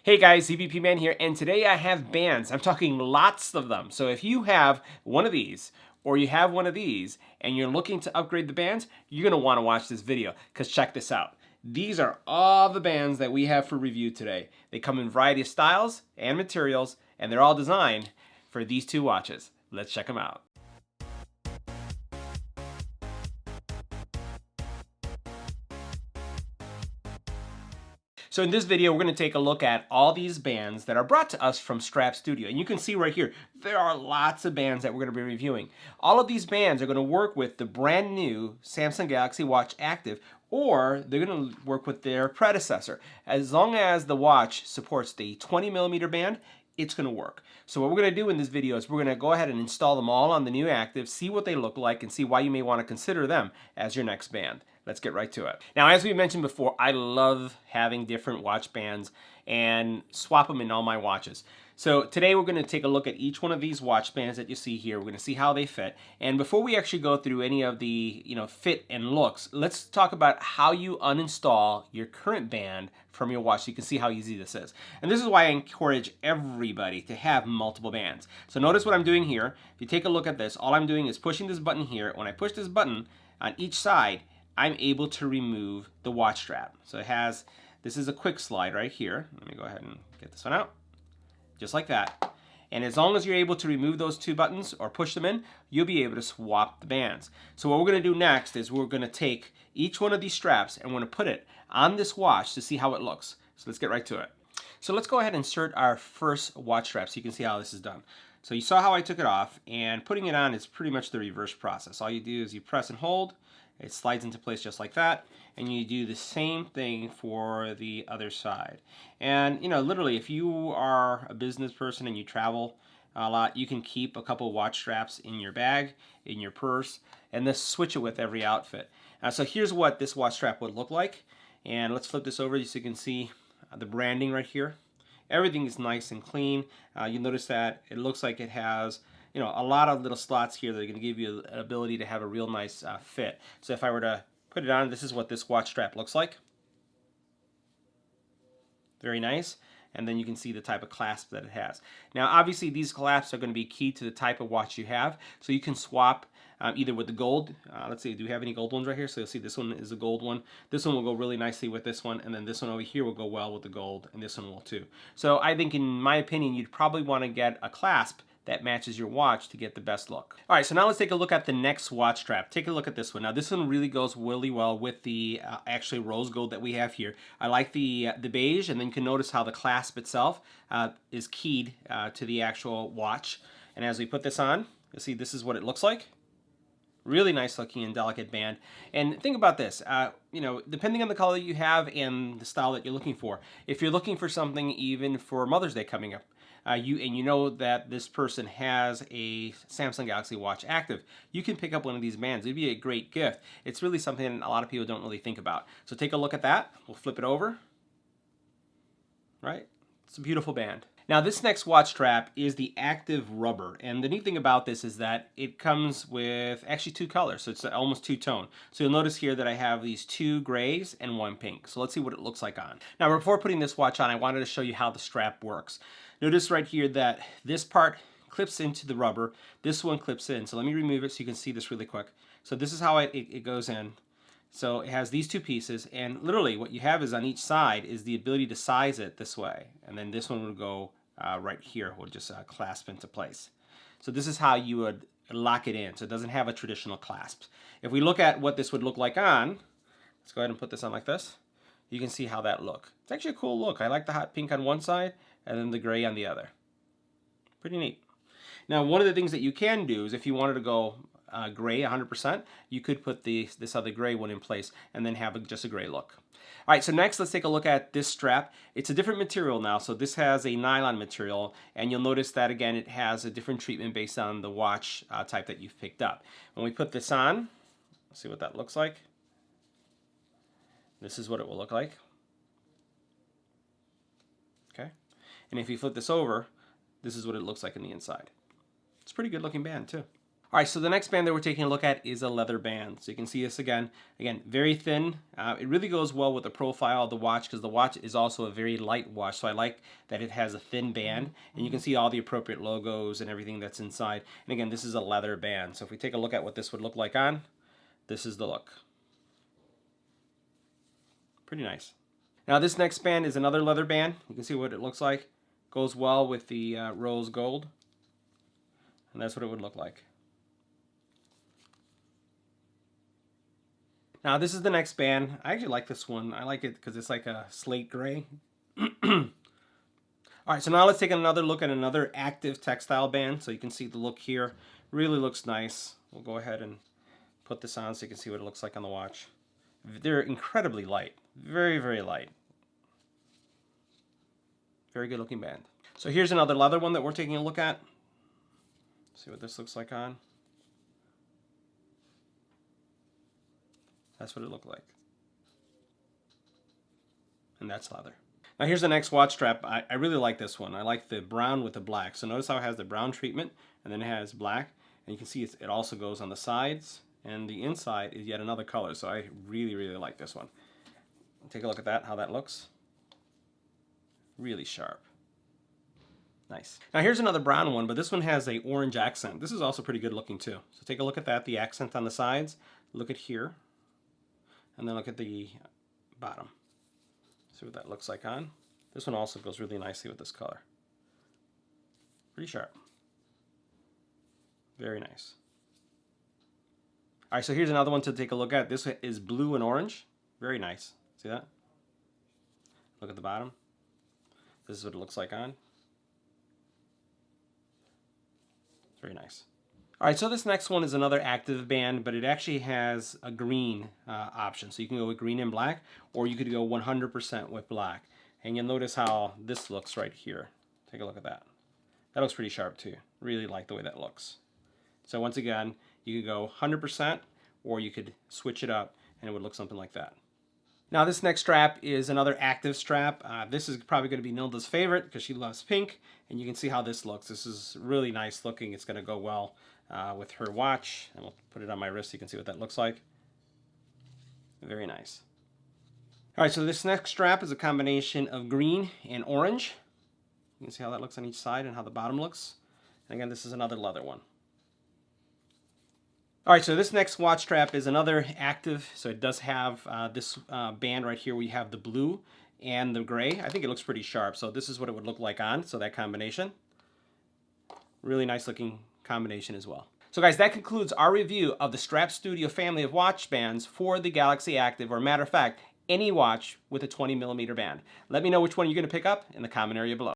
Hey guys, EBPMAN here, and today I have bands. I'm talking lots of them. So if you have one of these, or you have one of these, and you're looking to upgrade the bands, you're going to want to watch this video, because check this out. These are all the bands that we have for review today. They come in a variety of styles and materials, and they're all designed for these two watches. Let's check them out. So in this video, we're going to take a look at all these bands that are brought to us from Strap Studio. And you can see right here, there are lots of bands that we're going to be reviewing. All of these bands are going to work with the brand new Samsung Galaxy Watch Active, or they're going to work with their predecessor. As long as the watch supports the 20mm band, it's going to work. So what we're going to do in this video is we're going to go ahead and install them all on the new Active, see what they look like, and see why you may want to consider them as your next band. Let's get right to it. Now, as we mentioned before, I love having different watch bands and swap them in all my watches. So today we're going to take a look at each one of these watch bands that you see here. We're going to see how they fit. And before we actually go through any of the fit and looks, let's talk about how you uninstall your current band from your watch so you can see how easy this is. And this is why I encourage everybody to have multiple bands. So notice what I'm doing here. If you take a look at this, all I'm doing is pushing this button here. When I push this button on each side, I'm able to remove the watch strap. So it has, this is a quick slide right here. Let me go ahead and get this one out. Just like that. And as long as you're able to remove those two buttons or push them in, you'll be able to swap the bands. So what we're going to do next is we're going to take each one of these straps and we're going to put it on this watch to see how it looks. So let's get right to it. So let's go ahead and insert our first watch strap so you can see how this is done. So you saw how I took it off, and putting it on is pretty much the reverse process. All you do is you press and hold. It slides into place just like that, and you do the same thing for the other side. And literally, if you are a business person and you travel a lot, you can keep a couple watch straps in your bag, in your purse, and then switch it with every outfit. So here's what this watch strap would look like. And let's flip this over so you can see the branding right here. Everything is nice and clean. You'll notice that it looks like it has a lot of little slots here that are going to give you an ability to have a real nice fit. So if I were to put it on, this is what this watch strap looks like. Very nice. And then you can see the type of clasp that it has. Now, obviously, these clasps are going to be key to the type of watch you have. So you can swap either with the gold. Let's see, do we have any gold ones right here? So you'll see this one is a gold one. This one will go really nicely with this one. And then this one over here will go well with the gold. And this one will too. So I think, in my opinion, you'd probably want to get a clasp that matches your watch to get the best look. All right, so now let's take a look at the next watch strap. Take a look at this one. Now this one really goes really well with the actually rose gold that we have here. I like the beige, and then you can notice how the clasp itself is keyed to the actual watch. And as we put this on, you'll see this is what it looks like. Really nice looking and delicate band. And think about this, depending on the color you have and the style that you're looking for. If you're looking for something even for Mother's Day coming up, you know that this person has a Samsung Galaxy Watch Active, you can pick up one of these bands. It'd be a great gift. It's really something a lot of people don't really think about. So take a look at that. We'll flip it over. Right? It's a beautiful band. Now this next watch strap is the Active Rubber, and the neat thing about this is that it comes with actually two colors, so it's almost two-tone. So you'll notice here that I have these two grays and one pink. So let's see what it looks like on. Now before putting this watch on, I wanted to show you how the strap works. Notice right here that this part clips into the rubber, this one clips in. So let me remove it so you can see this really quick. So this is how it goes in. So it has these two pieces, and literally what you have is on each side is the ability to size it this way, and then this one would go right here, will just clasp into place. So this is how you would lock it in, so it doesn't have a traditional clasp. If we look at what this would look like on, let's go ahead and put this on like this, you can see how that look. It's actually a cool look. I like the hot pink on one side and then the gray on the other. Pretty neat. Now one of the things that you can do is if you wanted to go gray 100%, you could put this other gray one in place and then have just a gray look. All right, so next let's take a look at this strap. It's a different material now, so this has a nylon material, and you'll notice that again it has a different treatment based on the watch type that you've picked up. When we put this on, let's see what that looks like. This is what it will look like. Okay, and if you flip this over, this is what it looks like on the inside. It's a pretty good looking band too. All right, so the next band that we're taking a look at is a leather band. So you can see this again, very thin. It really goes well with the profile of the watch because the watch is also a very light watch. So I like that it has a thin band, and you can see all the appropriate logos and everything that's inside. And again, this is a leather band. So if we take a look at what this would look like on, this is the look. Pretty nice. Now this next band is another leather band. You can see what it looks like. Goes well with the rose gold. And that's what it would look like. Now this is the next band. I actually like this one. I like it because it's like a slate gray. All right, so now let's take another look at another active textile band. So you can see the look here. Really looks nice. We'll go ahead and put this on so you can see what it looks like on the watch. They're incredibly light. Very, very light. Very good looking band. So here's another leather one that we're taking a look at. See what this looks like on. That's what it looked like. And that's leather. Now here's the next watch strap. I really like this one. I like the brown with the black. So notice how it has the brown treatment and then it has black. And you can see it also goes on the sides, and the inside is yet another color. So I really, really like this one. Take a look at that, how that looks. Really sharp. Nice. Now here's another brown one, but this one has a orange accent. This is also pretty good looking too. So take a look at that, the accent on the sides. Look at here. And then look at the bottom. See what that looks like on. This one also goes really nicely with this color. Pretty sharp. Very nice. All right, so here's another one to take a look at. This is blue and orange. Very nice. See that? Look at the bottom. This is what it looks like on. It's very nice. All right, so this next one is another active band, but it actually has a green option. So you can go with green and black, or you could go 100% with black. And you'll notice how this looks right here. Take a look at that. That looks pretty sharp too. Really like the way that looks. So once again, you could go 100%, or you could switch it up, and it would look something like that. Now this next strap is another active strap. This is probably going to be Nilda's favorite because she loves pink, and you can see how this looks. This is really nice looking. It's going to go well with her watch, and we'll put it on my wrist so you can see what that looks like. Very nice. All right, so this next strap is a combination of green and orange. You can see how that looks on each side and how the bottom looks. And again, this is another leather one. All right, so this next watch strap is another active. So it does have this band right here where you have the blue and the gray. I think it looks pretty sharp. So this is what it would look like on. So that combination. Really nice looking combination as well. So guys, that concludes our review of the Strap Studio family of watch bands for the Galaxy Active, or matter of fact, any watch with a 20mm band. Let me know which one you're going to pick up in the comment area below.